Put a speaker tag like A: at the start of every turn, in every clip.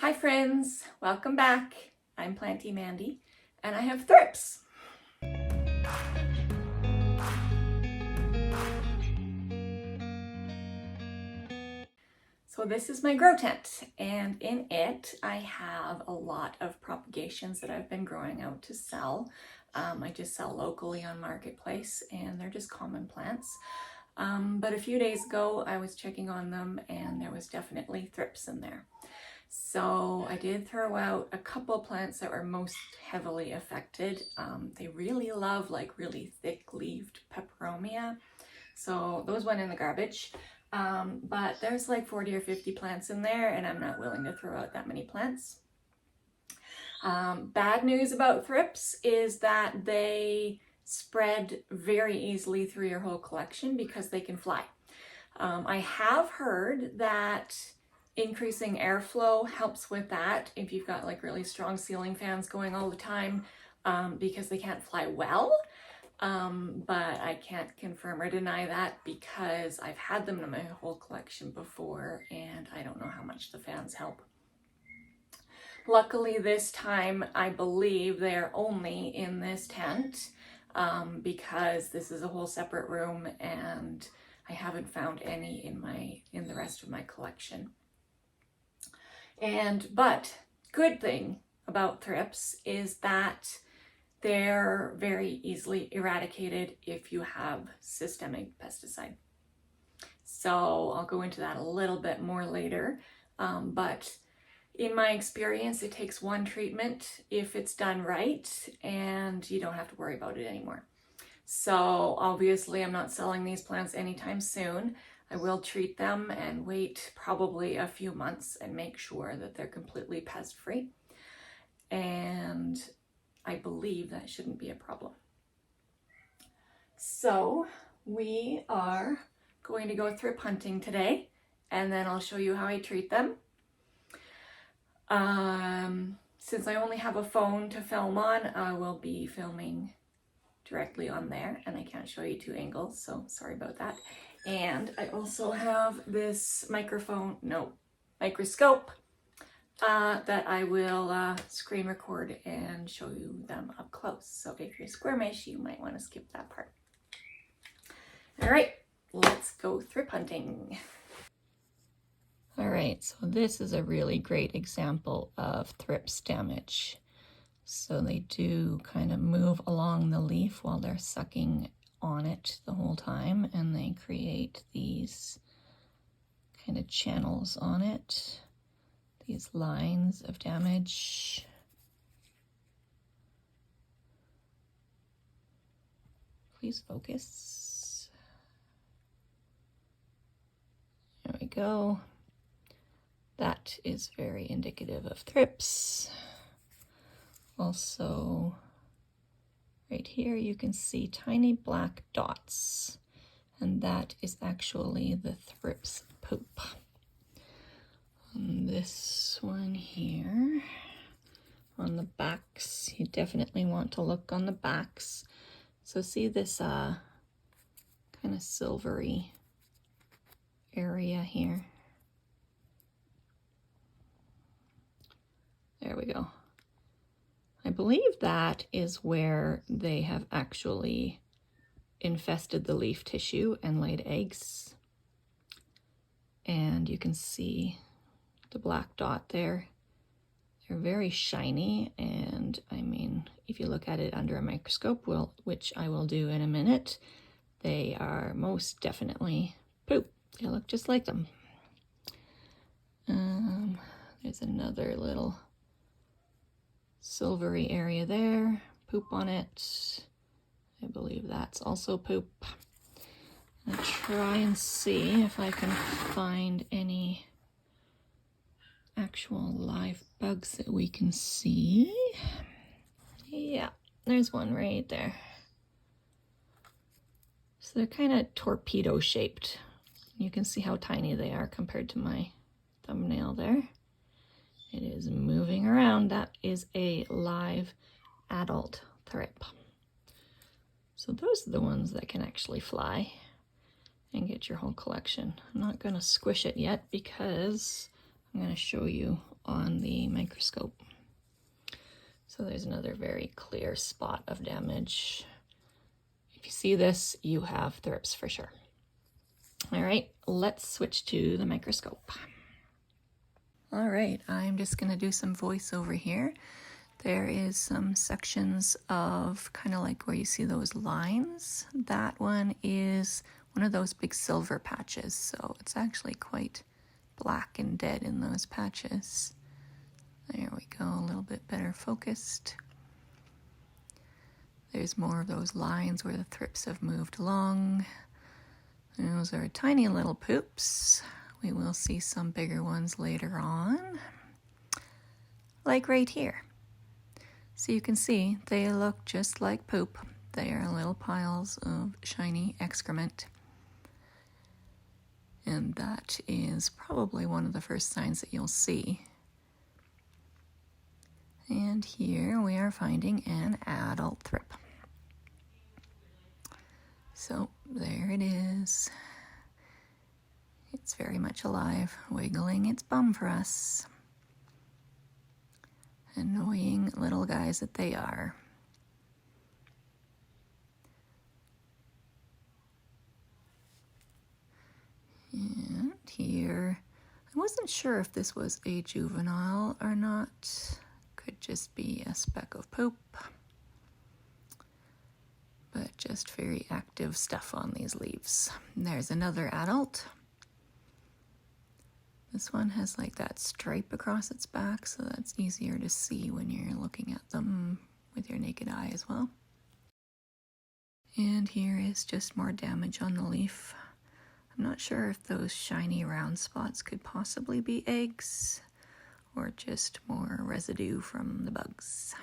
A: Hi friends, welcome back. I'm Planty Mandy and I have thrips. So this is my grow tent, and in it I have a lot of propagations that I've been growing out to sell. I just sell locally on Marketplace and they're just common plants. But a few days ago I was checking on them and there was definitely thrips in there. So I did throw out a couple plants that were most heavily affected. They really love like really thick-leaved peperomia. So those went in the garbage. But there's like 40 or 50 plants in there and I'm not willing to throw out that many plants. Bad news about thrips is that they spread very easily through your whole collection because they can fly. I have heard that increasing airflow helps with that if you've got like really strong ceiling fans going all the time, because they can't fly well. But I can't confirm or deny that because I've had them in my whole collection before and I don't know how much the fans help. Luckily this time I believe they're only in this tent because this is a whole separate room and I haven't found any in the rest of my collection. But good thing about thrips is that they're very easily eradicated if you have systemic pesticide. So I'll go into that a little bit more later, but in my experience it takes one treatment if it's done right and you don't have to worry about it anymore. So obviously I'm not selling these plants anytime soon. I will treat them and wait probably a few months and make sure that they're completely pest free. And I believe that shouldn't be a problem. So we are going to go thrip hunting today and then I'll show you how I treat them. Since I only have a phone to film on, I will be filming directly on there and I can't show you two angles, so sorry about that. And I also have this microscope that I will screen record and show you them up close. So if you're squirmish, you might want to skip that part. All right, let's go thrip hunting. All right, so this is a really great example of thrips damage. So they do kind of move along the leaf while they're sucking on it the whole time, and they create these kind of channels on it, these lines of damage. Please focus. There we go. That is very indicative of thrips. Also, right here you can see tiny black dots, and that is actually the thrips poop. On this one here, on the backs, you definitely want to look on the backs. So see this kind of silvery area here? There we go. I believe that is where they have actually infested the leaf tissue and laid eggs. And you can see the black dot there. They're very shiny, and I mean, if you look at it under a microscope, which I will do in a minute, they are most definitely poop. They look just like them. There's another little silvery area there, poop on it. I believe that's also poop. I'll try and see if I can find any actual live bugs that we can see. Yeah, there's one right there. So they're kind of torpedo shaped. You can see how tiny they are compared to my thumbnail there. It is moving around. That is a live adult thrip. So those are the ones that can actually fly and get your whole collection. I'm not going to squish it yet because I'm going to show you on the microscope. So there's another very clear spot of damage. If you see this, you have thrips for sure. All right, let's switch to the microscope. All right, I'm just gonna do some voiceover here. There is some sections of kind of like where you see those lines. That one is one of those big silver patches, so it's actually quite black and dead in those patches. There we go, a little bit better focused. There's more of those lines where the thrips have moved along. Those are tiny little poops. We will see some bigger ones later on, like right here. So you can see they look just like poop. They are little piles of shiny excrement. And that is probably one of the first signs that you'll see. And here we are finding an adult thrip. So there it is. It's very much alive, wiggling its bum for us. Annoying little guys that they are. And here, I wasn't sure if this was a juvenile or not. Could just be a speck of poop. But just very active stuff on these leaves. And there's another adult. This one has like that stripe across its back, so that's easier to see when you're looking at them with your naked eye as well. And here is just more damage on the leaf. I'm not sure if those shiny round spots could possibly be eggs or just more residue from the bugs.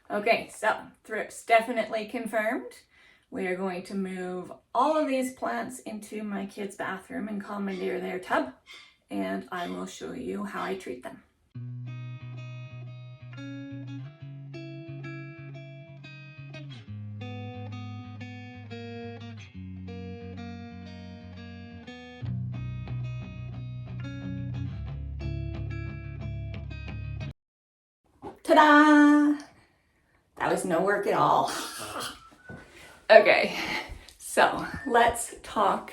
A: Okay, so thrips definitely confirmed. We are going to move all of these plants into my kids' bathroom and commandeer their tub, and I will show you how I treat them. Ta-da! That was no work at all. Okay, so let's talk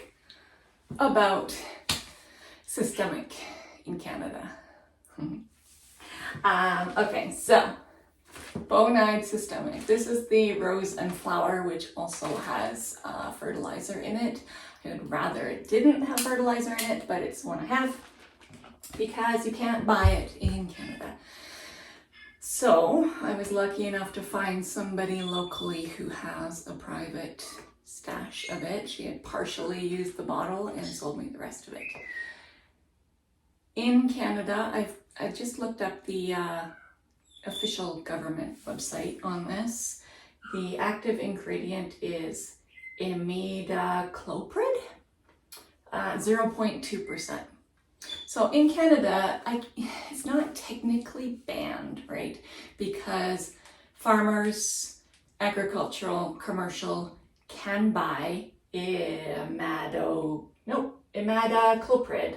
A: about systemic in Canada. Okay, so Bonide systemic. This is the rose and flower, which also has fertilizer in it. I would rather it didn't have fertilizer in it, but it's one I have because you can't buy it in Canada. So I was lucky enough to find somebody locally who has a private stash of it. She had partially used the bottle and sold me the rest of it. In Canada, I've just looked up the official government website on this. The active ingredient is Imidacloprid, 0.2%. So in Canada, it's not technically banned, right? Because farmers, agricultural, commercial can buy Imidacloprid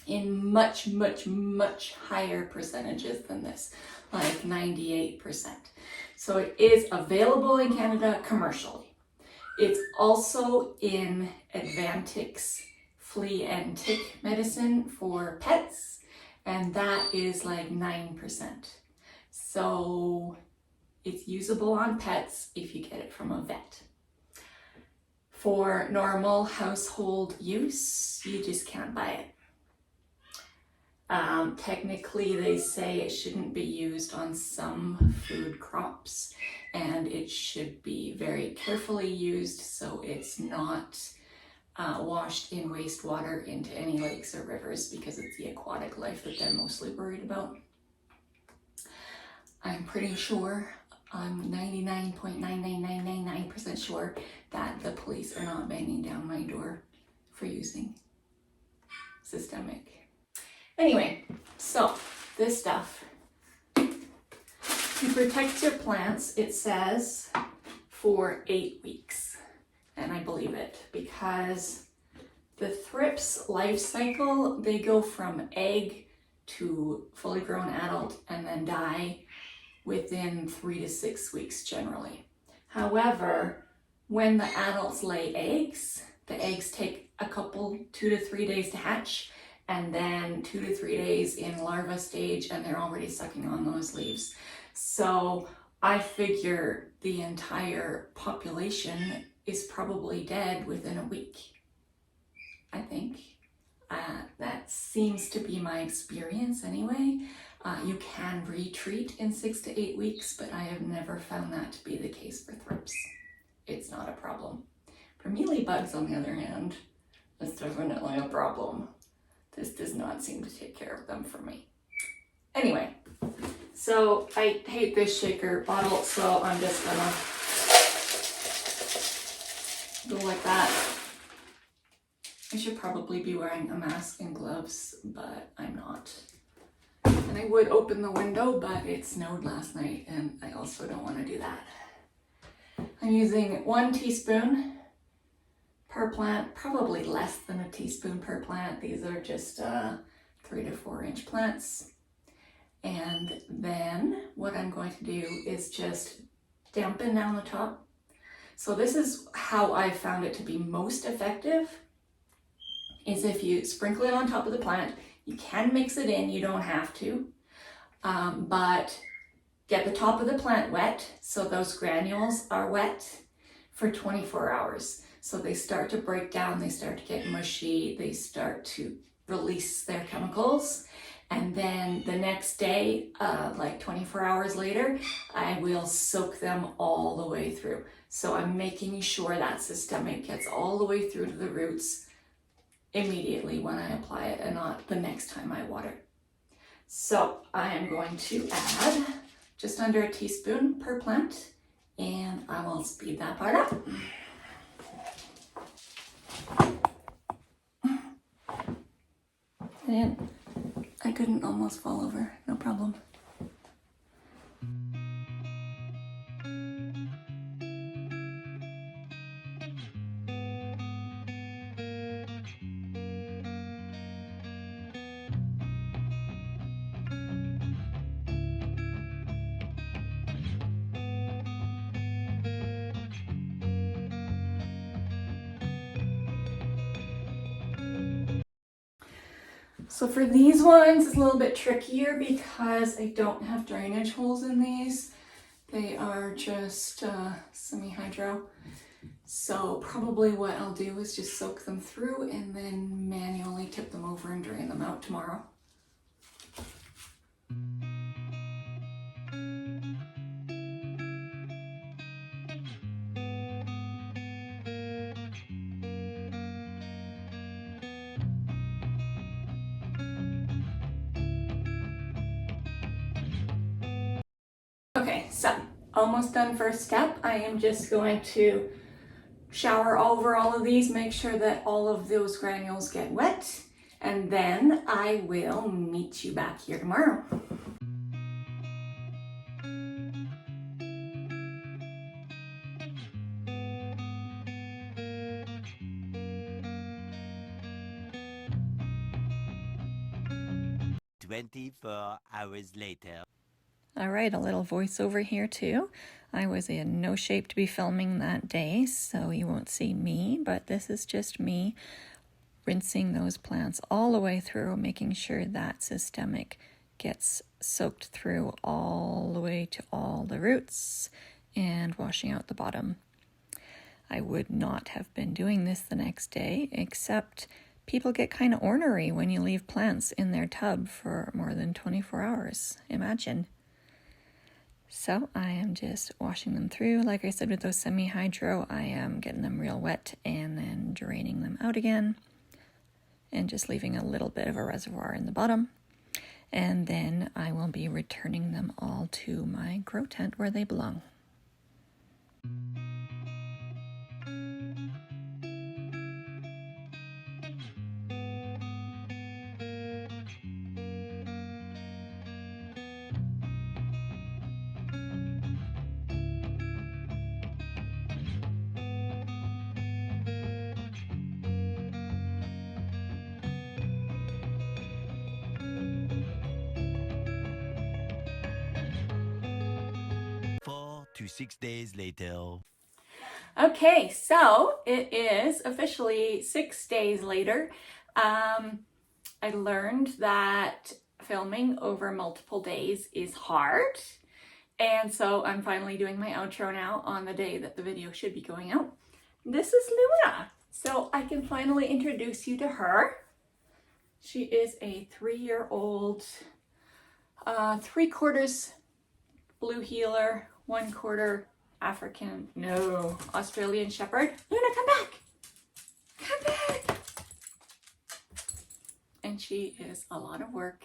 A: in much, much, much higher percentages than this, like 98%. So it is available in Canada commercially. It's also in Advantix flea and tick medicine for pets, and that is like 9%. So it's usable on pets if you get it from a vet. For normal household use, you just can't buy it. Technically, they say it shouldn't be used on some food crops, and it should be very carefully used so it's not washed in wastewater into any lakes or rivers, because it's the aquatic life that they're mostly worried about. I'm pretty sure, I'm 99.99999% sure that the police are not banging down my door for using systemic. Anyway, so this stuff, to protect your plants, it says for 8 weeks. And I believe it because The thrips life cycle, they go from egg to fully grown adult and then die within 3 to 6 weeks generally. However, when the adults lay eggs, the eggs take a couple, 2 to 3 days to hatch, and then 2 to 3 days in larva stage, and they're already sucking on those leaves. So I figure the entire population is probably dead within a week, I think. That seems to be my experience anyway. You can retreat in 6 to 8 weeks, but I have never found that to be the case for thrips. It's not a problem. For mealybugs, on the other hand, it's definitely a problem. This does not seem to take care of them for me. Anyway, so I hate this shaker bottle, so I'm just gonna go like that. I should probably be wearing a mask and gloves, but I'm not. And I would open the window, but it snowed last night, and I also don't want to do that. I'm using 1 teaspoon per plant, probably less than a teaspoon per plant. These are just 3 to 4 inch plants. And then what I'm going to do is just dampen down the top. So this is how I found it to be most effective, is if you sprinkle it on top of the plant. You can mix it in, you don't have to, but get the top of the plant wet so those granules are wet for 24 hours. So they start to break down, they start to get mushy, they start to release their chemicals. And then the next day, like 24 hours later, I will soak them all the way through. So I'm making sure that systemic gets all the way through to the roots immediately when I apply it and not the next time I water. So I am going to add just under a teaspoon per plant, and I will speed that part up. And I couldn't almost fall over, no problem. So for these ones, it's a little bit trickier because I don't have drainage holes in these. They are just semi-hydro. So probably what I'll do is just soak them through and then manually tip them over and drain them out tomorrow. Okay, so almost done first step. I am just going to shower over all of these, make sure that all of those granules get wet, and then I will meet you back here tomorrow.
B: Hours later.
C: All right, a little voiceover here too. I was in no shape to be filming that day, so you won't see me, but this is just me rinsing those plants all the way through, making sure that systemic gets soaked through all the way to all the roots and washing out the bottom. I would not have been doing this the next day, except people get kind of ornery when you leave plants in their tub for more than 24 hours. Imagine. So I am just washing them through. Like I said, with those semi-hydro, I am getting them real wet and then draining them out again and just leaving a little bit of a reservoir in the bottom. And then I will be returning them all to my grow tent where they belong.
B: to 6 days later.
A: Okay, so it is officially 6 days later. I learned that filming over multiple days is hard. And so I'm finally doing my outro now on the day that the video should be going out. This is Luna. So I can finally introduce you to her. She is a 3-year-old, 3/4 blue heeler, 1/4 Australian Shepherd. Luna, come back! Come back! And she is a lot of work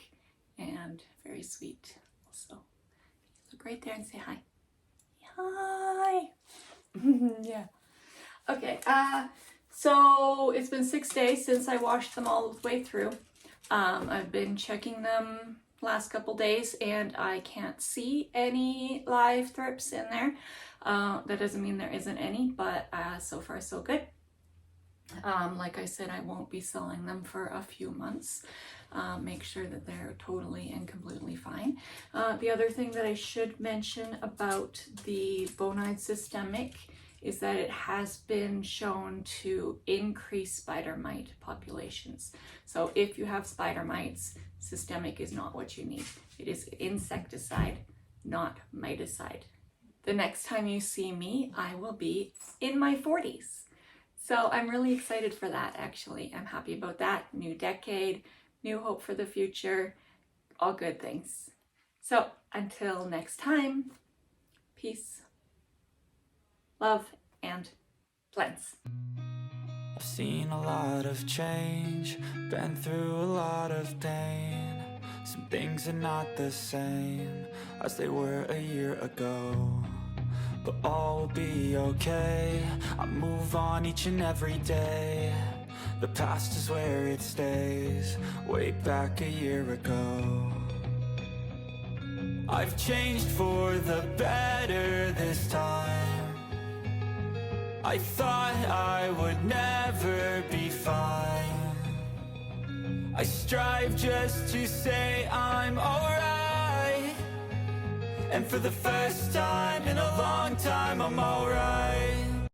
A: and very sweet also. Look right there and say hi. Hi! Yeah. Okay, so it's been 6 days since I washed them all the way through. I've been checking them last couple days and I can't see any live thrips in there. That doesn't mean there isn't any, but so far so good. Like I said, I won't be selling them for a few months. Make sure that they're totally and completely fine. The other thing that I should mention about the Bonide systemic is that it has been shown to increase spider mite populations. So if you have spider mites, systemic is not what you need. It is insecticide, not miticide. The next time you see me, I will be in my 40s. So I'm really excited for that, actually. I'm happy about that. New decade, new hope for the future, all good things. So until next time, peace, love, and plants.
D: I've seen a lot of change, been through a lot of pain. Some things are not the same as they were a year ago, but all will be okay. I move on each and every day. The past is where it stays, way back a year ago. I've changed for the better this time. I thought I would never be fine. I strive just to say I'm alright, and for the first time in a long time I'm alright.